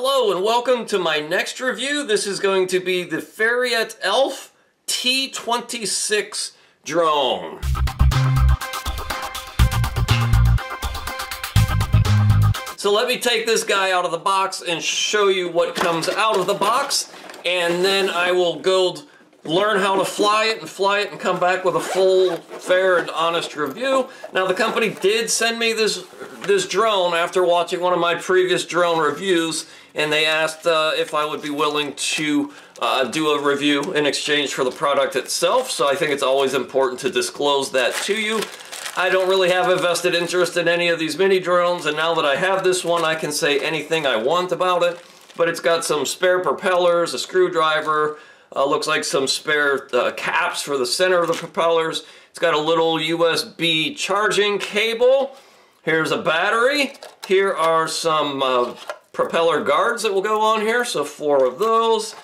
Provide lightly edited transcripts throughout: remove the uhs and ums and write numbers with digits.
Hello and welcome to my next review. This is going to be the FerietElf T26 drone. So let me take this guy out of the box and show you what comes out of the box, and then I will go learn how to fly it and come back with a full, fair, and honest review. Now, the company did send me this drone after watching one of my previous drone reviews, and they asked if I would be willing to do a review in exchange for the product itself, so I think it's always important to disclose that to you. I don't really have a vested interest in any of these mini drones, and now that I have this one, I can say anything I want about it. But it's got some spare propellers, a screwdriver, looks like some spare caps for the center of the propellers. It's got a little USB charging cable. Here's a battery. Here are some propeller guards that will go on here, so 4 of those.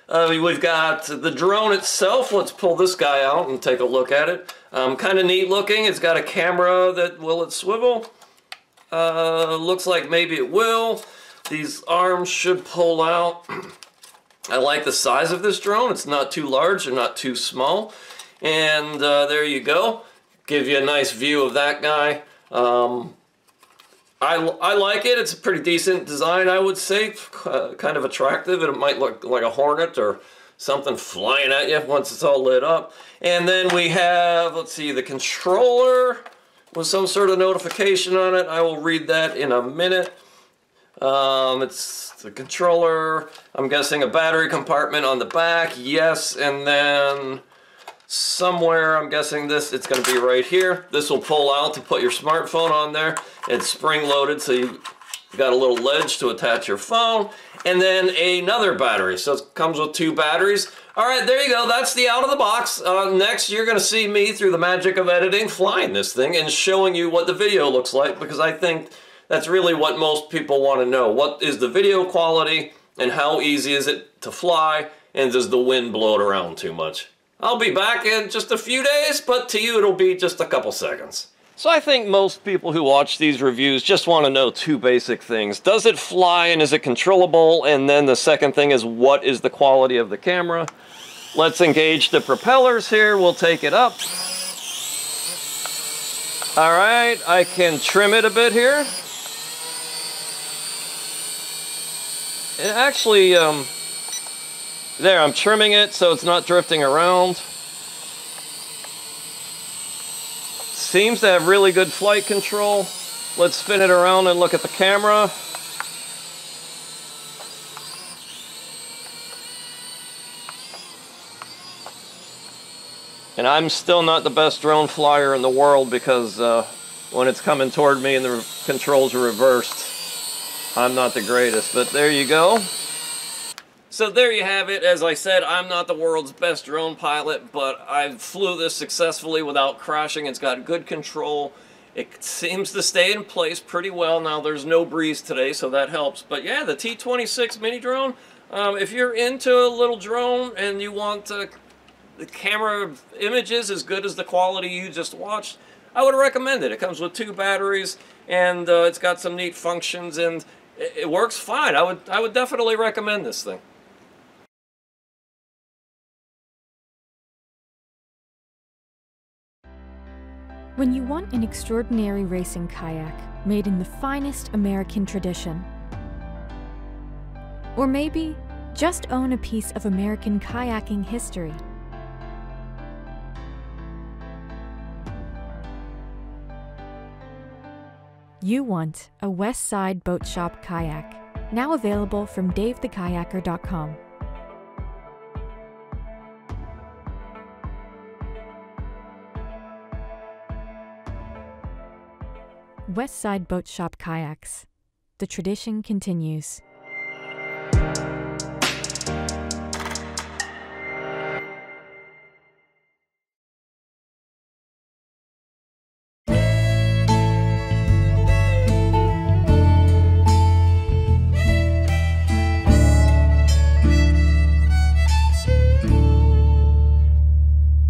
We've got the drone itself. Let's pull this guy out and take a look at it. Kind of neat looking. It's got a camera that, will it swivel? Looks like maybe it will. These arms should pull out. I like the size of this drone. It's not too large and not too small. And there you go. Give you a nice view of that guy. I like it. It's a pretty decent design, I would say. Kind of attractive. It might look like a hornet or something flying at you once it's all lit up. And then we have, let's see, the controller with some sort of notification on it. I will read that in a minute. It's the controller, I'm guessing a battery compartment on the back, yes, and then somewhere, I'm guessing it's going to be right here. This will pull out to put your smartphone on there. It's spring-loaded, so you've got a little ledge to attach your phone, and then another battery. So it comes with 2 batteries. All right, there you go. That's the out of the box. Next, you're going to see me, through the magic of editing, flying this thing and showing you what the video looks like, because I think that's really what most people want to know. What is the video quality, and how easy is it to fly, and does the wind blow it around too much? I'll be back in just a few days, but to you it'll be just a couple seconds. So I think most people who watch these reviews just want to know 2 basic things. Does it fly, and is it controllable? And then the second thing is, what is the quality of the camera? Let's engage the propellers here. We'll take it up. All right, I can trim it a bit here. It actually, there, I'm trimming it so it's not drifting around. Seems to have really good flight control. Let's spin it around and look at the camera. And I'm still not the best drone flyer in the world, because when it's coming toward me and the controls are reversed, I'm not the greatest, but there you go. So there you have it. As I said, I'm not the world's best drone pilot, but I flew this successfully without crashing. It's got good control. It seems to stay in place pretty well. Now, there's no breeze today, so that helps. But yeah, the T26 mini drone, if you're into a little drone and you want the camera images as good as the quality you just watched, I would recommend it. It comes with 2 batteries, and it's got some neat functions, and it works fine. I would definitely recommend this thing. When you want an extraordinary racing kayak made in the finest American tradition, or maybe just own a piece of American kayaking history, you want a West Side Boat Shop kayak, now available from davethekayaker.com. West Side Boat Shop kayaks. The tradition continues.